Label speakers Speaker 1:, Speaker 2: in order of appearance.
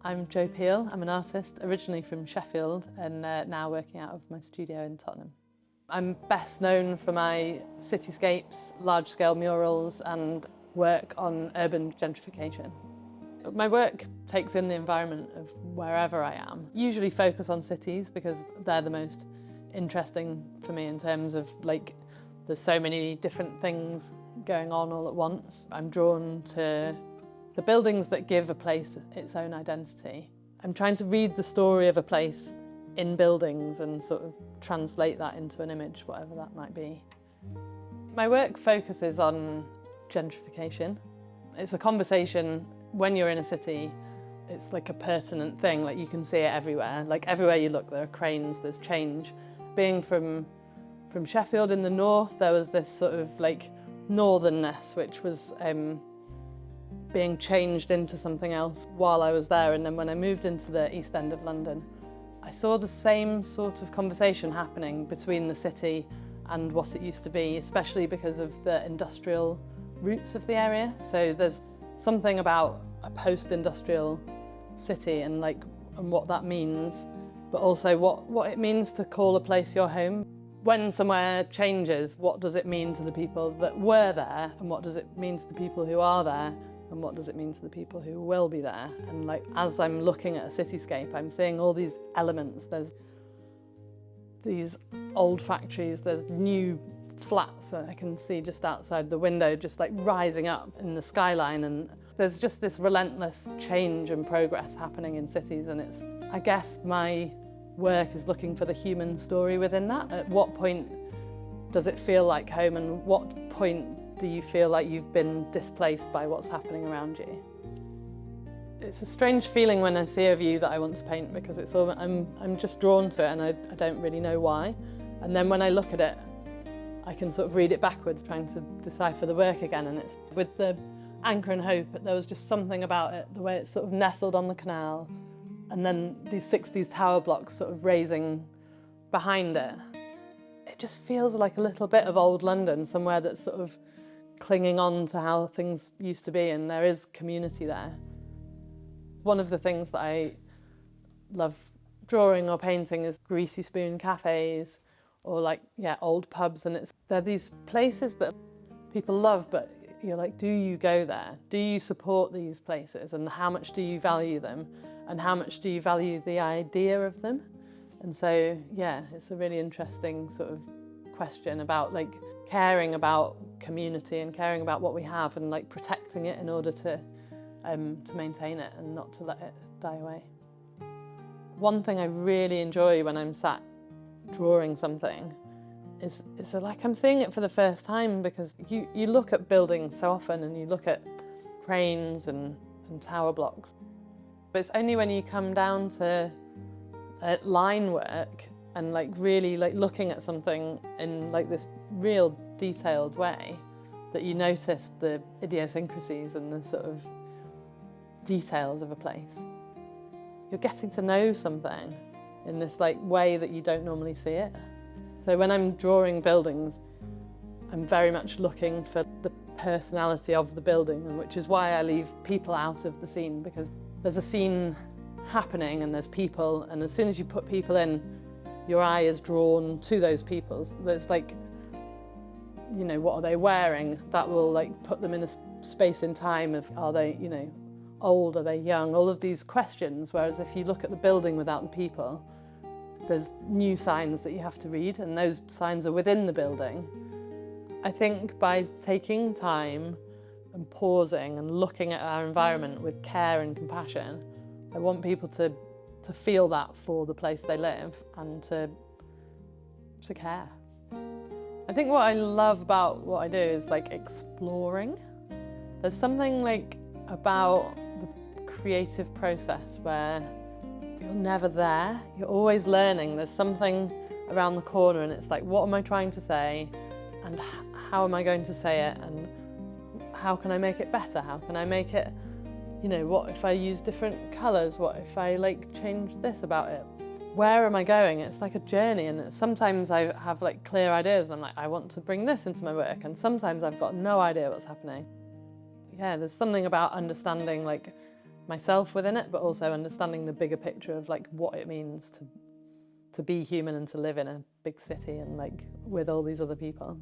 Speaker 1: I'm Jo Peel. I'm an artist, originally from Sheffield and now working out of my studio in Tottenham. I'm best known for my cityscapes, large-scale murals and work on urban gentrification. My work takes in the environment of wherever I am. Usually focus on cities because they're the most interesting for me in terms of there's so many different things going on all at once. I'm drawn to the buildings that give a place its own identity. I'm trying to read the story of a place in buildings and sort of translate that into an image, whatever that might be. My work focuses on gentrification. It's a conversation when you're in a city. It's like a pertinent thing, like you can see it everywhere. Like everywhere you look, there are cranes, there's change. Being from Sheffield in the north, there was this sort of like northernness, which was being changed into something else while I was there. And then when I moved into the East End of London, I saw the same sort of conversation happening between the city and what it used to be, especially because of the industrial roots of the area. So there's something about a post-industrial city and what that means, but also what it means to call a place your home. When somewhere changes, what does it mean to the people that were there, and what does it mean to the people who are there, and what does it mean to the people who will be there? And as I'm looking at a cityscape, I'm seeing all these elements. There's these old factories, there's new flats that I can see just outside the window, just rising up in the skyline, and there's just this relentless change and progress happening in cities. And I guess my work is looking for the human story within that. At what point does it feel like home, and what point do you feel like you've been displaced by what's happening around you? It's a strange feeling when I see a view that I want to paint, because I'm just drawn to it and I don't really know why. And then when I look at it, I can sort of read it backwards, trying to decipher the work again. And it's with the Anchor and Hope, there was just something about it, the way it's sort of nestled on the canal, and then these 60s tower blocks sort of raising behind it. It just feels like a little bit of old London, somewhere that's sort of clinging on to how things used to be, and there is community there. One of the things that I love drawing or painting is greasy spoon cafés, or old pubs, and they're these places that people love, but you're like, do you go there? Do you support these places? And how much do you value them? And how much do you value the idea of them? And so, yeah, it's a really interesting sort of question about caring about community and caring about what we have, and protecting it in order to maintain it and not to let it die away. One thing I really enjoy when I'm sat drawing something is like I'm seeing it for the first time, because you look at buildings so often and you look at cranes and tower blocks. But it's only when you come down to line work and really looking at something in this real detailed way that you notice the idiosyncrasies and the sort of details of a place. You're getting to know something in this way that you don't normally see it. So when I'm drawing buildings, I'm very much looking for the personality of the building, which is why I leave people out of the scene, because there's a scene happening and there's people, and as soon as you put people in, your eye is drawn to those people. There's what are they wearing? That will put them in a space in time of, are they old, are they young? All of these questions, whereas if you look at the building without the people, there's new signs that you have to read, and those signs are within the building. I think by taking time and pausing and looking at our environment with care and compassion, I want people to feel that for the place they live and to care. I think what I love about what I do is exploring. There's something about the creative process where you're never there, you're always learning. There's something around the corner, and it's what am I trying to say, and how am I going to say it, and how can I make it better? How can I make it, what if I use different colours? What if I change this about it? Where am I going? It's like a journey, and sometimes I have clear ideas and I'm I want to bring this into my work, and sometimes I've got no idea what's happening. Yeah, there's something about understanding myself within it, but also understanding the bigger picture of like what it means to be human and to live in a big city and like with all these other people.